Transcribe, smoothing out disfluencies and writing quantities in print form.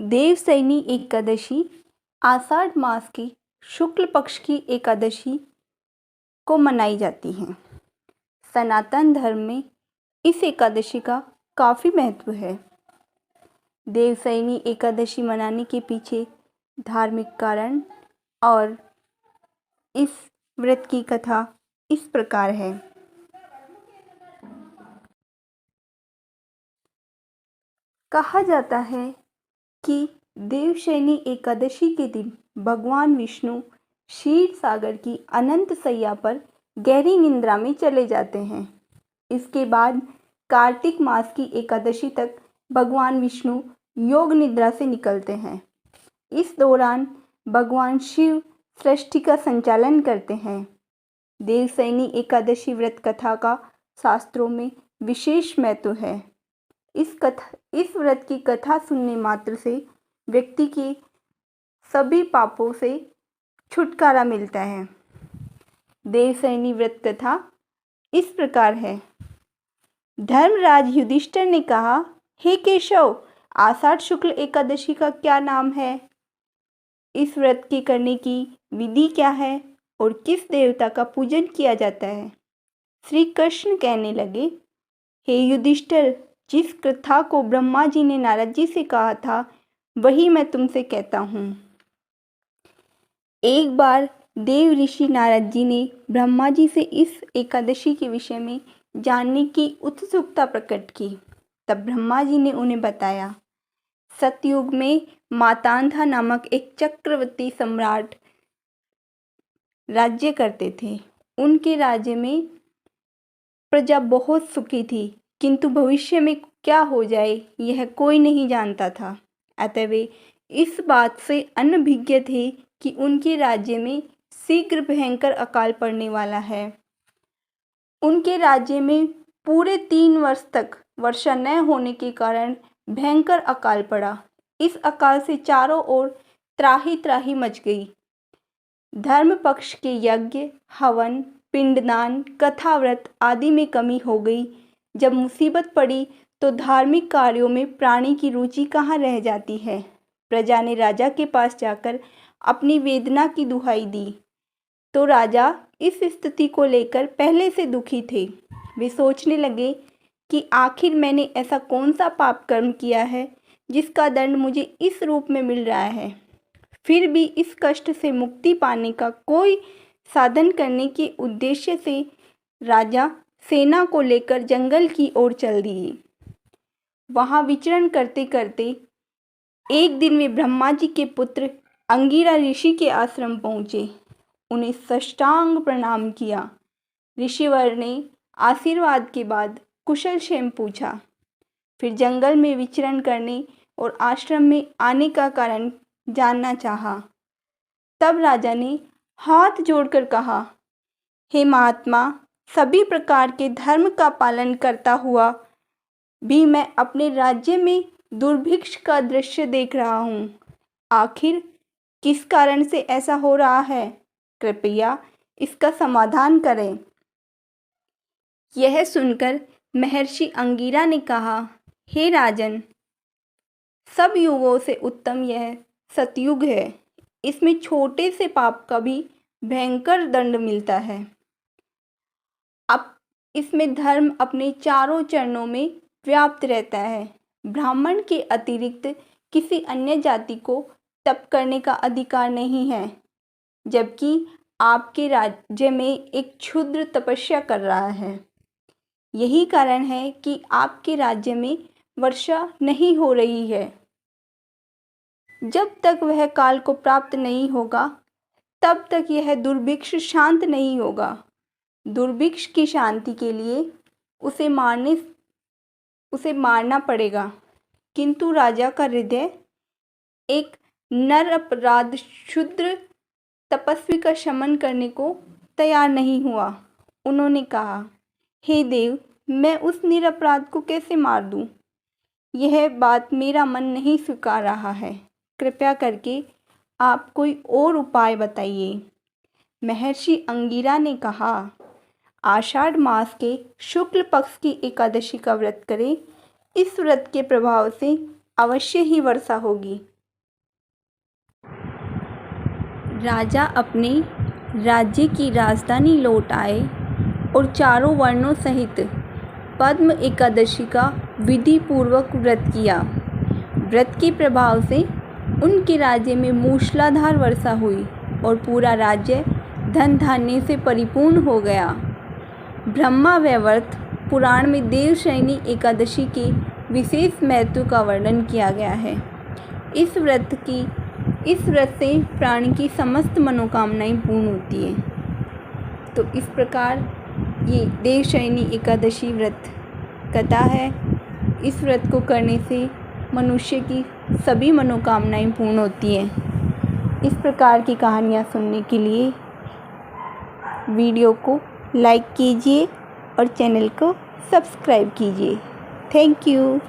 देवशयनी एकादशी आषाढ़ मास की शुक्ल पक्ष की एकादशी को मनाई जाती है। सनातन धर्म में इस एकादशी का काफ़ी महत्व है। देवशयनी एकादशी मनाने के पीछे धार्मिक कारण और इस व्रत की कथा इस प्रकार है। कहा जाता है कि देवशयनी एकादशी के दिन भगवान विष्णु क्षीर सागर की अनंत सैया पर गहरी निद्रा में चले जाते हैं। इसके बाद कार्तिक मास की एकादशी तक भगवान विष्णु योग निद्रा से निकलते हैं। इस दौरान भगवान शिव सृष्टि का संचालन करते हैं। देवशयनी एकादशी व्रत कथा का शास्त्रों में विशेष महत्व है। इस व्रत की कथा सुनने मात्र से व्यक्ति के सभी पापों से छुटकारा मिलता है। देवशयनी व्रत कथा इस प्रकार है। धर्मराज युधिष्ठिर ने कहा, हे केशव, आषाढ़ शुक्ल एकादशी का क्या नाम है? इस व्रत के करने की विधि क्या है और किस देवता का पूजन किया जाता है? श्री कृष्ण कहने लगे, हे युधिष्ठिर, जिस कथा को ब्रह्मा जी ने नारद जी से कहा था वही मैं तुमसे कहता हूँ। एक बार देव ऋषि नारद जी ने ब्रह्मा जी से इस एकादशी के विषय में जानने की उत्सुकता प्रकट की। तब ब्रह्मा जी ने उन्हें बताया, सतयुग में मातांधा नामक एक चक्रवर्ती सम्राट राज्य करते थे। उनके राज्य में प्रजा बहुत सुखी थी, किंतु भविष्य में क्या हो जाए यह कोई नहीं जानता था। अतः वे इस बात से अनभिज्ञ थे कि उनके राज्य में शीघ्र भयंकर अकाल पड़ने वाला है। उनके राज्य में पूरे 3 वर्ष तक वर्षा न होने के कारण भयंकर अकाल पड़ा। इस अकाल से चारों ओर त्राही त्राही मच गई। धर्म पक्ष के यज्ञ, हवन, पिंडदान, कथाव्रत आदि में कमी हो गई। जब मुसीबत पड़ी तो धार्मिक कार्यों में प्राणी की रुचि कहाँ रह जाती है। प्रजा ने राजा के पास जाकर अपनी वेदना की दुहाई दी तो राजा इस स्थिति को लेकर पहले से दुखी थे। वे सोचने लगे कि आखिर मैंने ऐसा कौन सा पाप कर्म किया है जिसका दंड मुझे इस रूप में मिल रहा है। फिर भी इस कष्ट से मुक्ति पाने का कोई साधन करने के उद्देश्य से राजा सेना को लेकर जंगल की ओर चल दिए। वहाँ विचरण करते करते एक दिन वे ब्रह्मा जी के पुत्र अंगिरा ऋषि के आश्रम पहुँचे। उन्हें साष्टांग प्रणाम किया। ऋषिवर ने आशीर्वाद के बाद कुशल क्षेम पूछा। फिर जंगल में विचरण करने और आश्रम में आने का कारण जानना चाहा। तब राजा ने हाथ जोड़कर कहा, हे महात्मा, सभी प्रकार के धर्म का पालन करता हुआ भी मैं अपने राज्य में दुर्भिक्ष का दृश्य देख रहा हूँ। आखिर किस कारण से ऐसा हो रहा है? कृपया इसका समाधान करें। यह सुनकर महर्षि अंगिरा ने कहा, हे राजन, सब युगों से उत्तम यह सतयुग है। इसमें छोटे से पाप का भी भयंकर दंड मिलता है। अब इसमें धर्म अपने चारों चरणों में व्याप्त रहता है। ब्राह्मण के अतिरिक्त किसी अन्य जाति को तप करने का अधिकार नहीं है, जबकि आपके राज्य में एक क्षुद्र तपस्या कर रहा है। यही कारण है कि आपके राज्य में वर्षा नहीं हो रही है। जब तक वह काल को प्राप्त नहीं होगा तब तक यह दुर्भिक्ष शांत नहीं होगा। दुर्भिक्ष की शांति के लिए उसे मारना पड़ेगा। किंतु राजा का हृदय एक नर अपराध क्षुद्र तपस्वी का शमन करने को तैयार नहीं हुआ। उन्होंने कहा, हे देव, मैं उस निरपराध को कैसे मार दूं? यह बात मेरा मन नहीं स्वीकार रहा है। कृपया करके आप कोई और उपाय बताइए। महर्षि अंगिरा ने कहा, आषाढ़ मास के शुक्ल पक्ष की एकादशी का व्रत करें। इस व्रत के प्रभाव से अवश्य ही वर्षा होगी। राजा अपने राज्य की राजधानी लौट आए और चारों वर्णों सहित पद्म एकादशी का विधि पूर्वक व्रत किया। व्रत के प्रभाव से उनके राज्य में मूसलाधार वर्षा हुई और पूरा राज्य धन धान्य से परिपूर्ण हो गया। ब्रह्मा वैवर्त पुराण में देवशयनी एकादशी के विशेष महत्व का वर्णन किया गया है। इस व्रत से प्राणी की समस्त मनोकामनाएं पूर्ण होती हैं। तो इस प्रकार ये देवशयनी एकादशी व्रत कथा है। इस व्रत को करने से मनुष्य की सभी मनोकामनाएं पूर्ण होती हैं। इस प्रकार की कहानियाँ सुनने के लिए वीडियो को लाइक कीजिए और चैनल को सब्सक्राइब कीजिए। Thank you.